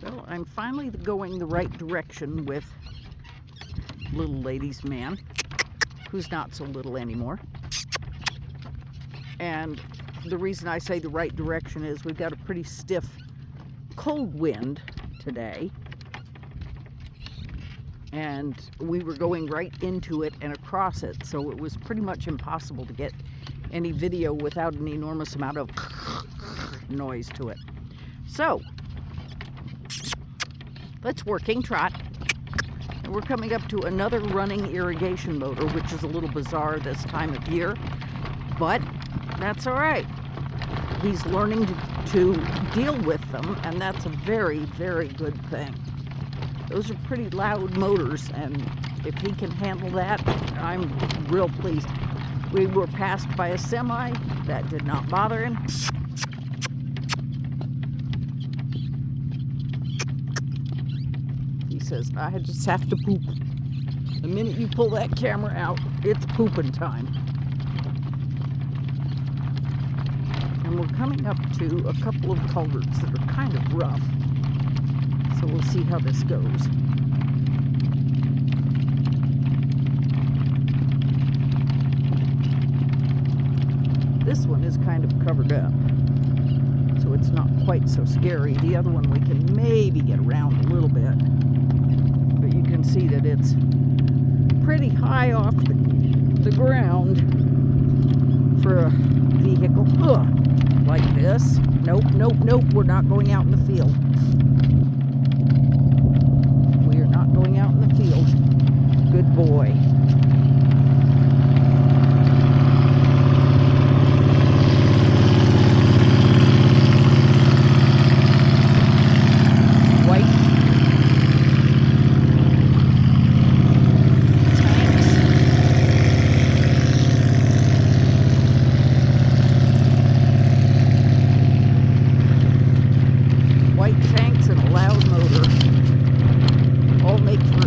Well, I'm finally going the right direction with little lady's man, who's not so little anymore. And the reason I say the right direction is we've got a pretty stiff cold wind today. And we were going right into it and across it, so it was pretty much impossible to get any video without an enormous amount of noise to it. So, let's working trot. And we're coming up to another running irrigation motor, which is a little bizarre this time of year, but that's all right. He's learning to deal with them, and that's a very, very good thing. Those are pretty loud motors, and if he can handle that, I'm real pleased. We were passed by a semi. That did not bother him. He says, I just have to poop. The minute you pull that camera out, it's pooping time. And we're coming up to a couple of culverts that are kind of rough. So we'll see how this goes. This one is kind of covered up, so it's not quite so scary. The other one we can maybe get around a little bit, but you can see that it's pretty high off the ground for a vehicle. Ugh, like this. Nope, nope, nope, we're not going out in the field. We are not going out in the field. Good boy.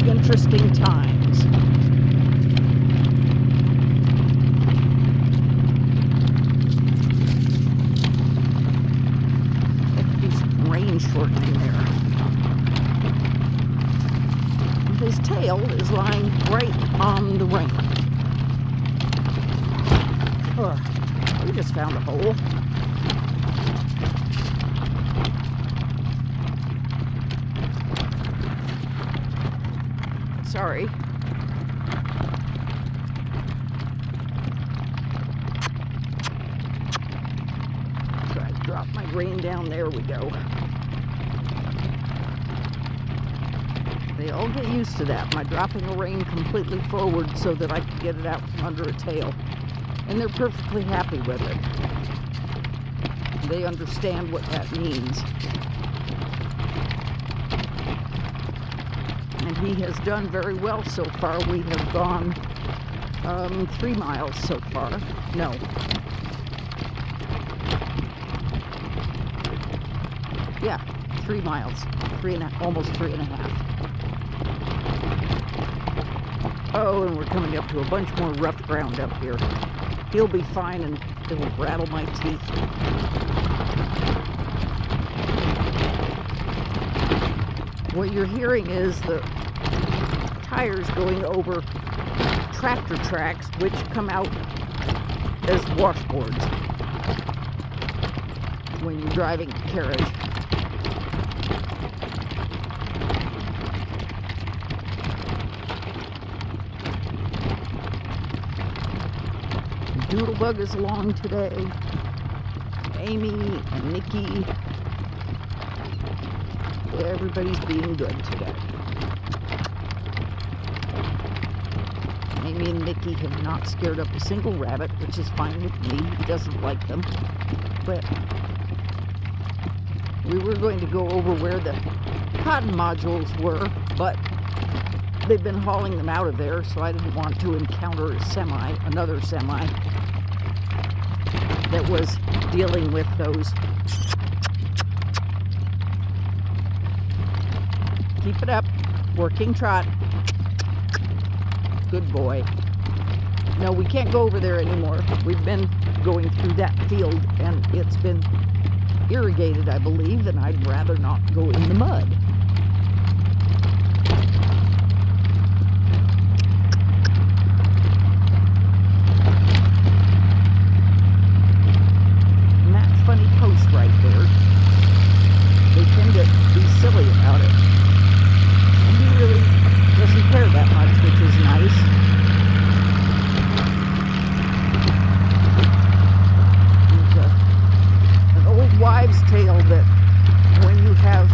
Interesting times. There could be some rain shortening there. His tail is lying right on the rain. We just found a hole. Sorry. Try to drop my grain down. There we go. They all get used to that, my dropping a rein completely forward so that I can get it out from under a tail. And they're perfectly happy with it. They understand what that means. And he has done very well so far. We have gone 3 miles so far. No. Yeah, 3 miles. Almost 3.5. Oh, and we're coming up to a bunch more rough ground up here. He'll be fine, and it will rattle my teeth. What you're hearing is the tires going over tractor tracks, which come out as washboards when you're driving a carriage. Doodlebug is along today. Amy and Nikki. Everybody's being good today. Amy and Nikki have not scared up a single rabbit, which is fine with me. He doesn't like them. But we were going to go over where the cotton modules were, but they've been hauling them out of there, so I didn't want to encounter another semi that was dealing with those. Keep it up. Working trot. Good boy. No, we can't go over there anymore. We've been going through that field, and it's been irrigated, I believe, and I'd rather not go in the mud. And that funny post right there, they tend to be silly about it. And he really doesn't care that much, which is nice. There's an old wives' tale that when you have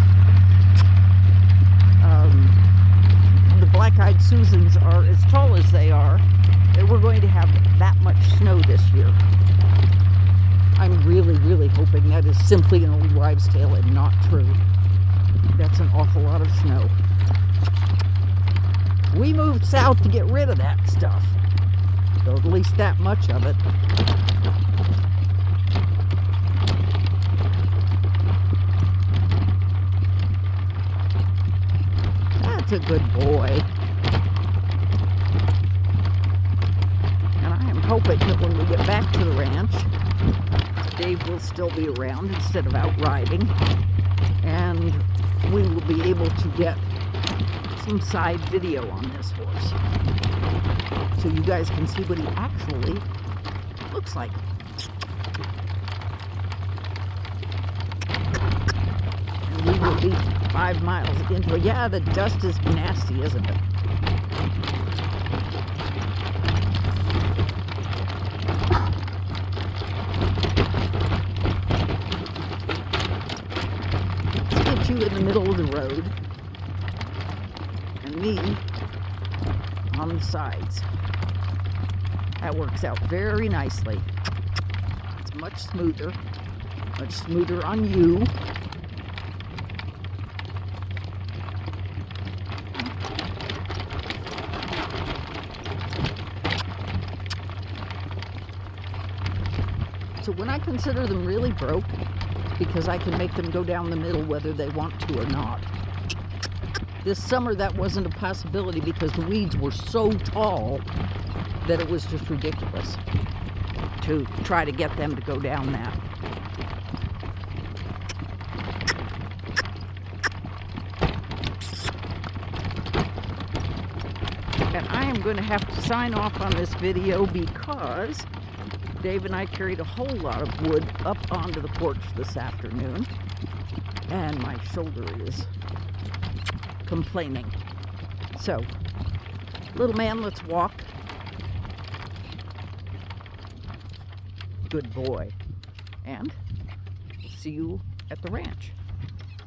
the black-eyed Susans are as tall as they are, that we're going to have that much snow this year. I'm really, really hoping that is simply an old wives' tale and not true. That's an awful lot of snow. We moved south to get rid of that stuff, or at least that much of it. That's a good boy. And I am hoping that when we get back to the ranch, Dave will still be around instead of out riding, and we will be able to get some side video on this horse so you guys can see what he actually looks like. And we will be 5 miles into it. Yeah, the dust is nasty, isn't it? You in the middle of the road and me on the sides. That works out very nicely. It's much smoother on you. So when I consider them really broke, because I can make them go down the middle whether they want to or not. This summer that wasn't a possibility because the weeds were so tall that it was just ridiculous to try to get them to go down that. And I am going to have to sign off on this video because Dave and I carried a whole lot of wood up onto the porch this afternoon, and my shoulder is complaining. So, little man, let's walk. Good boy. And see you at the ranch.